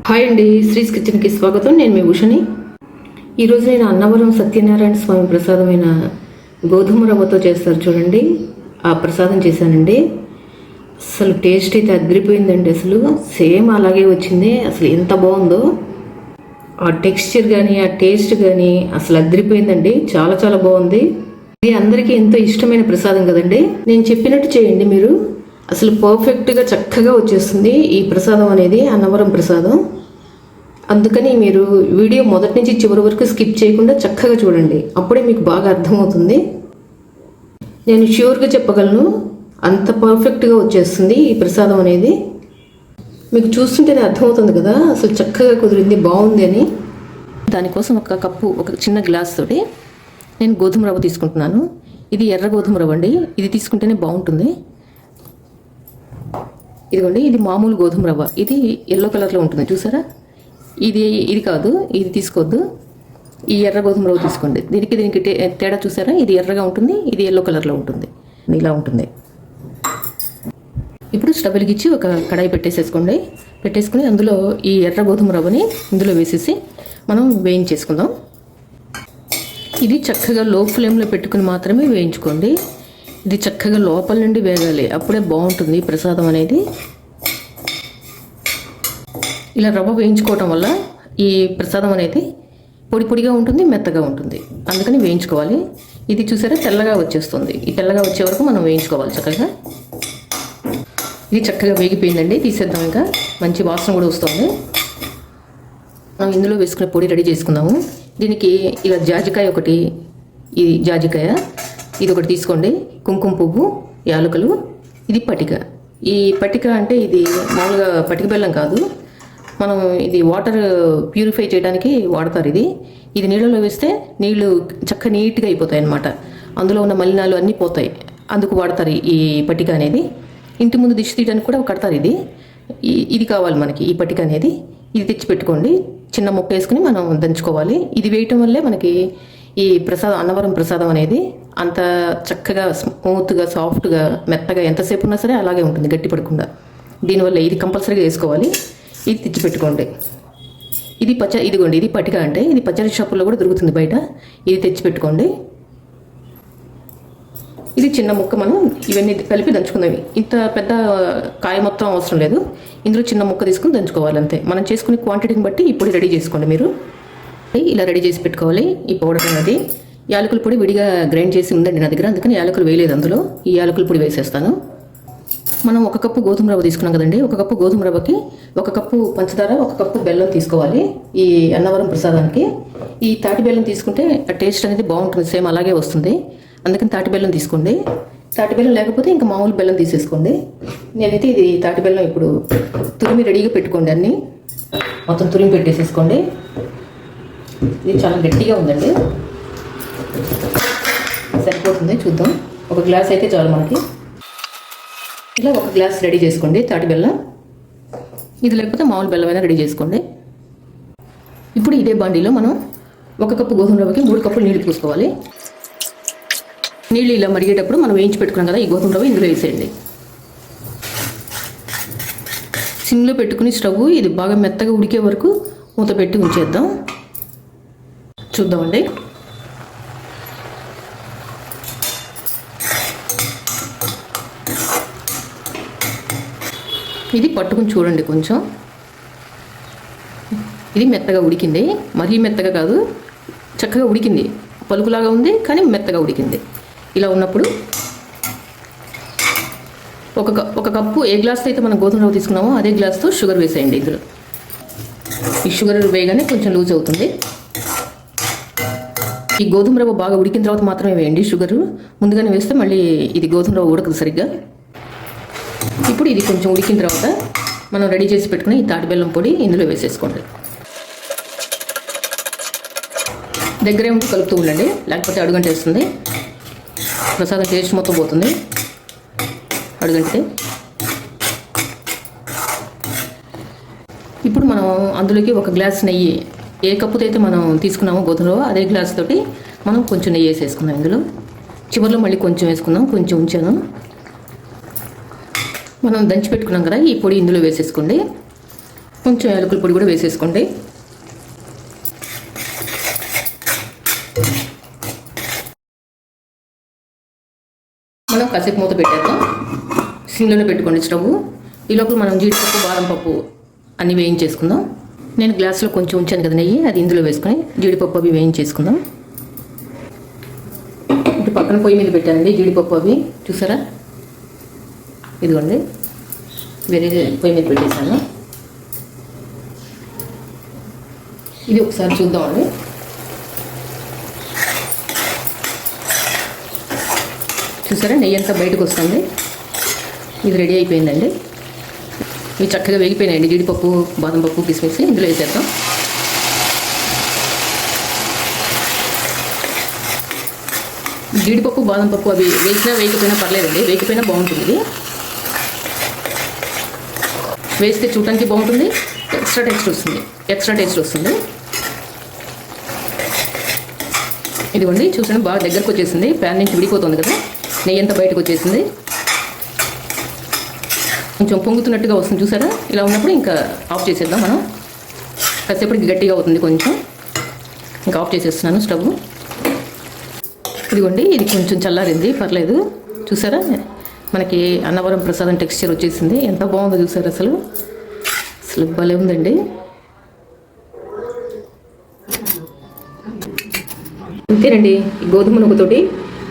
Hi అండి, శ్రీస్ కిచెన్కి స్వాగతం. నేను మీ భూషణి. ఈరోజు నేను అన్నవరం సత్యనారాయణ స్వామి ప్రసాదమైన గోధుమ రవ్వతో చేస్తారు చూడండి, ఆ ప్రసాదం చేశానండి. అసలు టేస్ట్ అయితే అదిరిపోయిందండి. అసలు సేమ్ అలాగే వచ్చింది. అసలు ఎంత బాగుందో ఆ టెక్స్చర్ కానీ ఆ టేస్ట్ కానీ అసలు అదిరిపోయిందండి. చాలా చాలా బాగుంది. ఇది అందరికీ ఎంతో ఇష్టమైన ప్రసాదం కదండి. నేను చెప్పినట్టు చేయండి మీరు, అసలు పర్ఫెక్ట్గా చక్కగా వచ్చేస్తుంది ఈ ప్రసాదం అనేది, అన్నవరం ప్రసాదం. అందుకని మీరు వీడియో మొదటి నుంచి చివరి వరకు స్కిప్ చేయకుండా చక్కగా చూడండి, అప్పుడే మీకు బాగా అర్థమవుతుంది. నేను ష్యూర్గా చెప్పగలను, అంత పర్ఫెక్ట్గా వచ్చేస్తుంది ఈ ప్రసాదం అనేది. మీకు చూస్తుంటేనే అర్థమవుతుంది కదా అసలు చక్కగా కుదిరింది, బాగుంది అని. దానికోసం ఒక చిన్న గ్లాస్ తోటి నేను గోధుమ రవ్వ తీసుకుంటున్నాను. ఇది ఎర్ర గోధుమ రవ్వ అండి, ఇది తీసుకుంటేనే బాగుంటుంది. ఇదిగోండి, ఇది మామూలు గోధుమ రవ్వ, ఇది ఎల్లో కలర్లో ఉంటుంది చూసారా. ఇది కాదు, ఇది తీసుకోవద్దు, ఈ ఎర్ర గోధుమ రవ్వ తీసుకోండి. దీనికి తేడా చూసారా, ఇది ఎర్రగా ఉంటుంది, ఇది ఎల్లో కలర్లో ఉంటుంది, ఇలా ఉంటుంది. ఇప్పుడు స్టవ్ వెలిగించి ఒక కడాయి పెట్టేసుకుని అందులో ఈ ఎర్ర గోధుమ రవ్వని ఇందులో వేసేసి మనం వేయించేసుకుందాం. ఇది చక్కగా లో ఫ్లేమ్లో పెట్టుకుని మాత్రమే వేయించుకోండి. ఇది చక్కగా లోపల నుండి వేగాలి, అప్పుడే బాగుంటుంది ప్రసాదం అనేది. ఇలా రవ్వ వేయించుకోవటం వల్ల ఈ ప్రసాదం అనేది పొడి పొడిగా ఉంటుంది, మెత్తగా ఉంటుంది, అందుకని వేయించుకోవాలి. ఇది చూసారా తెల్లగా వచ్చేస్తుంది, ఈ తెల్లగా వచ్చే వరకు మనం వేయించుకోవాలి చక్కగా. ఇది చక్కగా వేగిపోయిందండి, తీసేద్దాం. ఇంకా మంచి వాసన కూడా వస్తుంది. మనం ఇందులో వేసుకునే పొడి రెడీ చేసుకుందాము. దీనికి ఇలా జాజికాయ ఒకటి, ఇది జాజికాయ ఇది ఒకటి తీసుకోండి, కుంకుమ పువ్వు, యాలకులు, ఇది పటిక. ఈ పటిక అంటే ఇది మామూలుగా పటిక బెల్లం కాదు, మనం ఇది వాటర్ ప్యూరిఫై చేయడానికి వాడతారు. ఇది నీళ్ళలో వేస్తే నీళ్లు నీట్గా అయిపోతాయి అన్నమాట. అందులో ఉన్న మలినాలు అన్నీ పోతాయి, అందుకు వాడతారు ఈ పటిక అనేది. ఇంటి ముందు దిష్టి తీయడానికి కూడా కడతారు. ఇది కావాలి మనకి, ఈ పటిక అనేది. ఇది తెచ్చి పెట్టుకోండి. చిన్న ముక్క వేసుకుని మనం దంచుకోవాలి. ఇది వేయటం వల్లే మనకి ఈ అన్నవరం ప్రసాదం అనేది అంత చక్కగా స్మూత్గా, సాఫ్ట్గా, మెత్తగా ఎంతసేపు ఉన్నా సరే అలాగే ఉంటుంది, గట్టి పడకుండా. దీనివల్ల ఇది కంపల్సరీగా వేసుకోవాలి. ఇది తెచ్చి పెట్టుకోండి. ఇదిగోండి, ఇది పటిక అంటే ఇది పచ్చడి షాపుల్లో కూడా దొరుకుతుంది బయట. ఇది తెచ్చి పెట్టుకోండి. ఇది చిన్న ముక్క, మనం ఇవన్నీ కలిపి దంచుకుందాం. ఇంత పెద్ద కాయ మొత్తం అవసరం లేదు, ఇందులో చిన్న ముక్క తీసుకుని దంచుకోవాలి అంతే. మనం చేసుకునే క్వాంటిటీని బట్టి ఇప్పుడు రెడీ చేసుకోండి మీరు. ఇలా రెడీ చేసి పెట్టుకోవాలి. ఈ పౌడర్ అనేది యాలకుల పొడి విడిగా గ్రైండ్ చేసి ఉందండి నా దగ్గర, అందుకని యాలకులు వేయలేదు అందులో. ఈ యాలకుల పొడి వేసేస్తాను. మనం 1 కప్పు గోధుమ రవ్వ తీసుకున్నాం కదండి, 1 కప్పు గోధుమ రవ్వకి 1 కప్పు పంచదార, 1 కప్పు బెల్లం తీసుకోవాలి ఈ అన్నవరం ప్రసాదానికి. ఈ తాటి బెల్లం తీసుకుంటే ఆ టేస్ట్ అనేది బాగుంటుంది, సేమ్ అలాగే వస్తుంది, అందుకని తాటి బెల్లం తీసుకోండి. తాటి బెల్లం లేకపోతే ఇంకా మామూలు బెల్లం తీసేసుకోండి. నేనైతే ఇది తాటి బెల్లం ఇప్పుడు తురిమి రెడీగా పెట్టుకోండి, అన్నీ మొత్తం తురిమి పెట్టేసేసుకోండి. ఇది చాలా గట్టిగా ఉందండి, సరిపోతుంది, చూద్దాం. 1 గ్లాస్ అయితే చాలు మనకి. ఇలా 1 గ్లాస్ రెడీ చేసుకోండి తాటి బెల్లం. ఇది లేకపోతే మామూలు బెల్లం అయినా రెడీ చేసుకోండి. ఇప్పుడు ఇదే బాండీలో మనం 1 కప్పు గోధుమ రవ్వకి 3 కప్పులు నీళ్ళు పోసుకోవాలి. నీళ్ళు ఇలా మరిగేటప్పుడు మనం వేయించి పెట్టుకున్నాం కదా ఈ గోధుమ రవ్వ ఇందులో వేసేయండి. సిమ్లో పెట్టుకుని స్టవ్ ఇది బాగా మెత్తగా ఉడికే వరకు మూత పెట్టి ఉంచేద్దాం. చూద్దామండి. ఇది పట్టుకుని చూడండి కొంచెం. ఇది మెత్తగా ఉడికింది, మరీ మెత్తగా కాదు, చక్కగా ఉడికింది, పలుకులాగా ఉంది కానీ మెత్తగా ఉడికింది. ఇలా ఉన్నప్పుడు ఒక కప్పు, ఏ గ్లాస్తో అయితే మనం గోధుమ రవ్వ తీసుకున్నామో అదే గ్లాస్తో షుగర్ వేసేయండి ఇందులో. ఈ షుగర్ వేయగానే కొంచెం లూజ్ అవుతుంది. ఈ గోధుమ రవ్వ బాగా ఉడికిన తర్వాత మాత్రమే వేయండి షుగరు, ముందుగానే వేస్తే మళ్ళీ ఇది గోధుమ రవ్వ ఉడకదు సరిగ్గా. ఇప్పుడు ఇది కొంచెం ఉడికిన తర్వాత మనం రెడీ చేసి పెట్టుకుని ఈ తాటి బెల్లం పొడి ఇందులో వేసేసుకోండి. దగ్గరే ఉండి కలుపుతూ ఉండండి, లేకపోతే అడుగంటేస్తుంది, ప్రసాదం టేస్ట్ మొత్తం పోతుంది అడుగంటే. ఇప్పుడు మనం అందులోకి 1 గ్లాస్ నెయ్యి, ఏ కప్పుతో అయితే మనం తీసుకున్నామో గోధుమ రవ్వ అదే గ్లాస్ తోటి మనం కొంచెం నెయ్యి వేసేసుకుందాం ఇందులో. చివరిలో మళ్ళీ కొంచెం వేసుకుందాం, కొంచెం ఉంచాను. మనం దంచి పెట్టుకున్నాం కదా ఈ పొడి ఇందులో వేసేసుకోండి. కొంచెం యాలకుల పొడి కూడా వేసేసుకోండి. మనం కాసేపు మూత పెట్టేద్దాం. సిమ్లోనే పెట్టుకోండి స్టవ్. ఈ లోపల మనం జీడిపప్పు, బాదం పప్పు అన్నీ వేయించేసుకుందాం. నేను గ్లాస్లో కొంచెం ఉంచాను కదా నెయ్యి, అది ఇందులో వేసుకొని జీడిపప్పు అవి వేయించేసుకుందాం. ఇటు పక్కన పొయ్యి మీద పెట్టానండి జీడిపప్పు అవి, చూసారా? ఇదిగోండి, వేరే పొయ్యి మీద పెట్టేశాను. ఇది ఒకసారి చూద్దామండి. చూసారా, నెయ్యి అంతా బయటకు వస్తుంది. ఇది రెడీ అయిపోయిందండి. ఇవి చక్కగా వేగిపోయినాయండి. జీడిపప్పు, బాదం పప్పు, కిస్మిస్ ఇందులో వేసేద్దాం. జీడిపప్పు, బాదం పప్పు అవి వేసినా వేయకపోయినా పర్లేదండి, వేగిపోయినా బాగుంటుంది. ఇది వేస్తే చూడటానికి బాగుంటుంది, ఎక్స్ట్రా టేస్ట్ వస్తుంది. ఇదిగోండి, చూసాను బాగా దగ్గరకు వచ్చేసింది. ప్యాన్ నుంచి విడిపోతుంది కదా, నెయ్యి అంతా బయటకు వచ్చేసింది. కొంచెం పొంగుతున్నట్టుగా వస్తుంది, చూసారా? ఇలా ఉన్నప్పుడు ఇంకా ఆఫ్ చేసేద్దాం మనం. కాసేపటికి గట్టిగా అవుతుంది కొంచెం. ఇంకా ఆఫ్ చేసేస్తున్నాను స్టవ్. ఇదిగోండి, ఇది కొంచెం చల్లారింది, పర్లేదు. చూసారా, మనకి అన్నవరం ప్రసాదం టెక్స్చర్ వచ్చేసింది. ఎంత బాగుందో చూసారా, అసలు భలే ఉందండి. అంతేనండి, ఈ గోధుమ నూకతోటి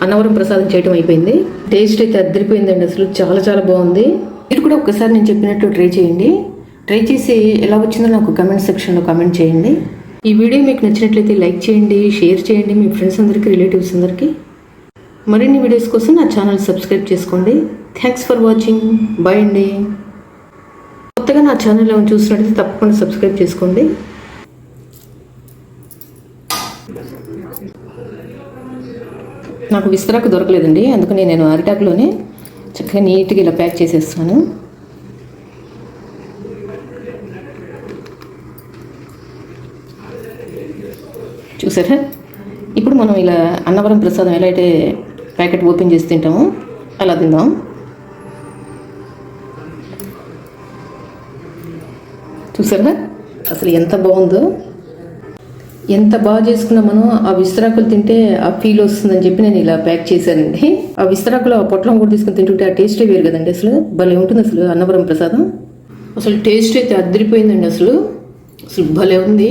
అన్నవరం ప్రసాదం చేయటం అయిపోయింది. టేస్ట్ అయితే అద్దరిపోయిందండి, అసలు చాలా చాలా బాగుంది. మీరు కూడా ఒక్కసారి నేను చెప్పినట్టు ట్రై చేయండి. ట్రై చేసి ఎలా వచ్చిందో నాకు కమెంట్ సెక్షన్లో కామెంట్ చేయండి. ఈ వీడియో మీకు నచ్చినట్లయితే లైక్ చేయండి, షేర్ చేయండి మీ ఫ్రెండ్స్ అందరికీ, రిలేటివ్స్ అందరికీ. మరిన్ని వీడియోస్ కోసం నా ఛానల్ సబ్స్క్రైబ్ చేసుకోండి. Thanks for watching. బాయ్ అండి. కొత్తగా నా ఛానల్లో చూసినట్లయితే తప్పకుండా సబ్స్క్రైబ్ చేసుకోండి. నాకు విస్తరాకు దొరకలేదండి, అందుకని నేను అరిటాకులోనే చక్కగా నీట్గా ఇలా ప్యాక్ చేసేస్తాను. చూసారా, ఇప్పుడు మనం ఇలా అన్నవరం ప్రసాదం ఎలా అయితే ప్యాకెట్ ఓపెన్ చేసి తింటామో అలా తిందాం. చూసారా, అసలు ఎంత బాగుందో. ఎంత బాగా చేసుకున్నా మనం ఆ విస్తరాకులు తింటే ఆ ఫీల్ వస్తుందని చెప్పి నేను ఇలా ప్యాక్ చేశానండి. ఆ విస్తరాకులు ఆ పొట్లం కూడా తీసుకుని తింటుంటే ఆ టేస్టే వేరు కదండి. అసలు భలే ఉంటుంది అసలు అన్నవరం ప్రసాదం. అసలు టేస్ట్ అయితే అద్దరిపోయిందండి. అసలు భలే ఉంది.